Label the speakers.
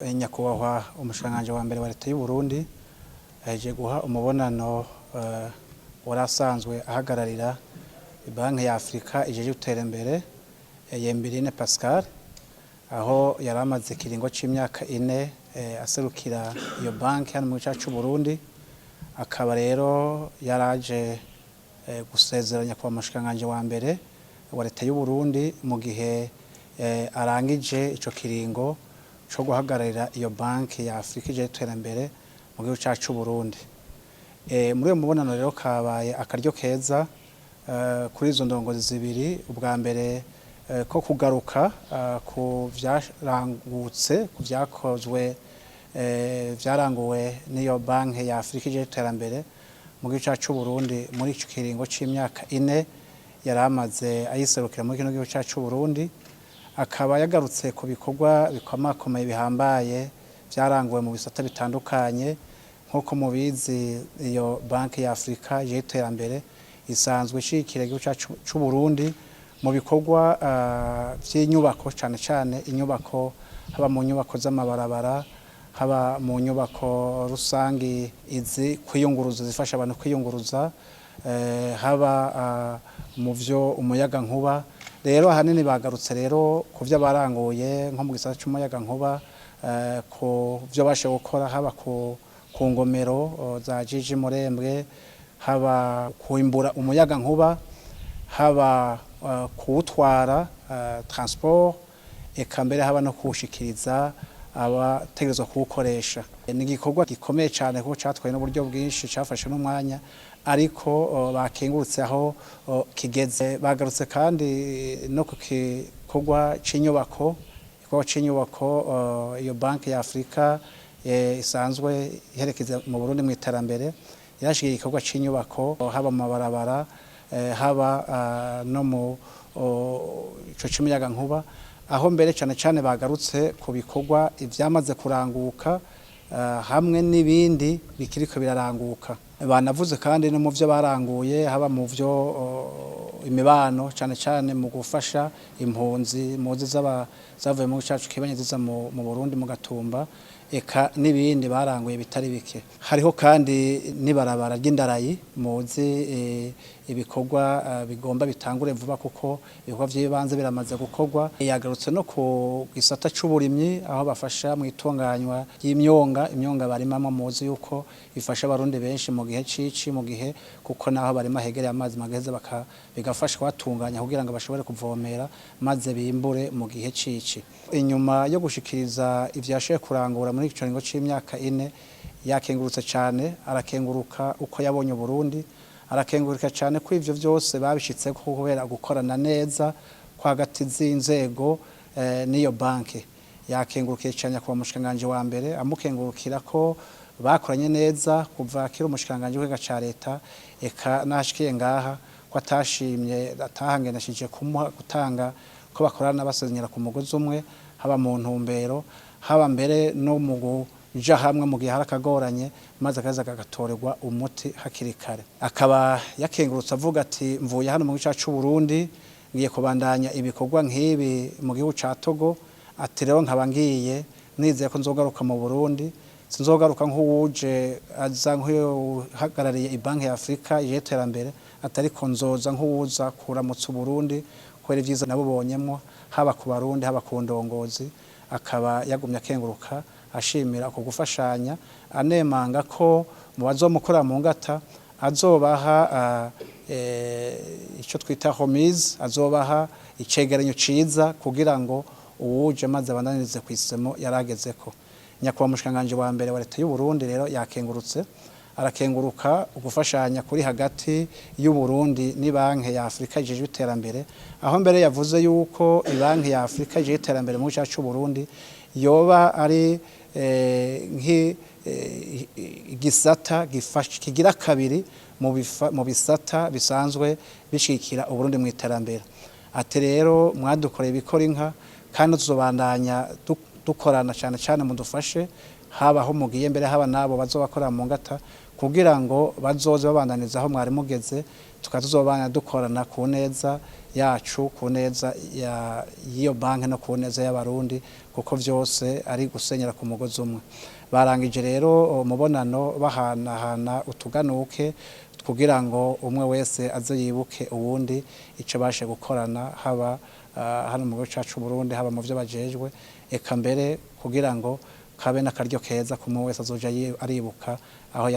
Speaker 1: Nyakubahwa umushikiranganji wa mbere wa leta y'u Burundi aheje guha umubonano Uwarasanzwe ahagararira ibanki ya Africa ijeje iterambere Yemberine Pascal aho yaramaze kiringo c'imyaka 4 aserukira iyo banki hano mu gihugu cy'u Burundi akaba rero yaraje gusezeranya kwa umushikiranganji wa mbere wa leta y'u Burundi mu gihe arangije ico kiringo cyo guhagararira iyo banki ya Africa ije iterambere mu gihugu cyacu Burundi. Muri uyo mubonano rero kabaye akaryo keza kuri izo ndongozi zibiri, ubwa mbere ko kugaruka ku vyarangutse ku vyakozwe vyaranguwe n'iyo banki ya Africa ije iterambere mu gihugu cyacu Burundi muri ico kiringo c'imyaka 4 yaramaze ayiserukira muri kino gihugu cyacu Burundi. Akaba yagarutse ku bikorwa bikomakomeye bihambaye vyaranguwe mu bisata bitandukanye nk'uko mubizi iyo banki ya Africa y'iterambere isanzwe ishikira igihugu cy'u Burundi mu bikorwa vy'inyubako cane inyubako haba mu nyubako z'amabarabara haba mu nyubako rusangi izi kwiyunguruza zifasha abantu kwiyunguruza haba mu vyo umuyaga nkuba. Rero ahanini bagarutse rero ku vyo baranguye nko mu gisata c'umuyaga nkuba ku vyo bashe gukora haba ku ngomero za Jiji Murembwe haba kuimbura umuyaga nkuba haba kuwutwara transport eka mbere haba no kuwushikiriza abategerezwa kuwukoresha. Ni igikorwa gikomeye cyane kuko catwaye n'uburyo bwinshi cafashe n'umwanya ariko bakengurutse aho kigeze. Bagarutse kandi no ku gikorwa c'inyubako iyo banki ya Africa isanzwe iherekeza mu Burundi mu iterambere yarashigiye igikorwa c'inyubako haba mu mabarabara haba no mu ico c'umuyaga nkuba aho mbere cyane bagarutse ku bikorwa ivyamaze kuranguka hamwe n'ibindi bikiriko biraranguka. Banavuze kandi no mu vyo baranguye haba mu vyo imibano cyane mu gufasha impunzi zavuye mu cyacu kibanye ziza mu Burundi mu Gatumba eka n'ibindi baranguye bitari bike. Hariho kandi nibarabara ry'indarayi muzi ibikorwa bigomba bitangure vuba kuko ibikorwa by'ibanze biramaze gukorwa. Yagarutse no ku gisata c'uburimyi aho bafasha mu itunganywa y'imyonga barimamo muzi yuko ifasha abarundi benshi mu gihe cici mu gihe kuko naho barima hegereye amazi mageze bigafasha batunganya kugira ngo bashobore kuvomera maze bimbure mu gihe cici. Inyuma yo gushikiriza ivyashoye kurangura muri ico kiringo c'imyaka 4 yakengurutse cyane arakenguruka uko yabonye Burundi arakengurika cyane ko ivyo vyose babishitse ko kubera gukorana neza kwa hagati z'inzego n'iyo banki. Yakengurukiye cyane kwa umushikiranganji wa mbere amukengurukira ko bakoranye neza kuva kiri umushikiranganji w'ega ca leta eka nashikiye ngaha ko atashimye atahangenashije gutanga ko bakorana basenyera ku mugozi umwe haba mu ntumbero haba mbere no mu kuja hamwe mu gihe harakagoranye maze akaza kagatorerwa umuti hakiri kare. Akaba yakengurutse avuga ati mvuye hano mu gihugu cy'u Burundi ngiye kubandanya ibikorwa nk'ibi mu gihugu ca Togo ati rero nkaba ngiye nizeye ko nzogaruka mu Burundi sinzogaruka nk'uwuje aza nk'uhagarariye ibanki ya Africa y'iterambere atari ko nzoza nk'uwuza kuramutsa Burundi kwera ivyiza nabubonyemo haba ku barundi haba ku ndongozi. Akaba yagumye akenguruka ashimira uko gufashanya anemanga ko mu bazomukora mu ngata azobaha ico twita homise azobaha icegeranyo ciza kugira ngo uwuje maze abandanirize kwisemo yaragezeko. Nyakubahwa umushikiranganji wa mbere wa leta y'u Burundi rero yakengurutse arakenguruka ugufashanya kuri hagati y'u Burundi ni banki ya Africa ije iterambere aho mbere yavuze yuko ibanki ya Africa ije iterambere mu cyacu Burundi yoba ari igisata kigira kabiri mu bisata bisanzwe bishikira Uburundi mu iterambere. Ati rero mwadukoreye bikora inka kandi tuzobandanya dukorana cyane mudufashe haba aho mugiye mbere haba nabo bazobakora mu ngata kugira ngo bazoze babandaniza aho mwari mugeze tukazobana dukorana ku neza yacu ku neza y'iyo banki no ku neza y'abarundi kuko vyose ari gusenyera ku mugozi umwe. Barangije rero umubonano bahanahana utuganuke kugira ngo umwe wese aze yibuke uwundi ico bashe gukorana haba hano mu gihugu cacu Burundi haba mu vyo bajejwe eka mbere kugira ngo kabe n'akaryo keza ku umwe wese azoja aribuka aho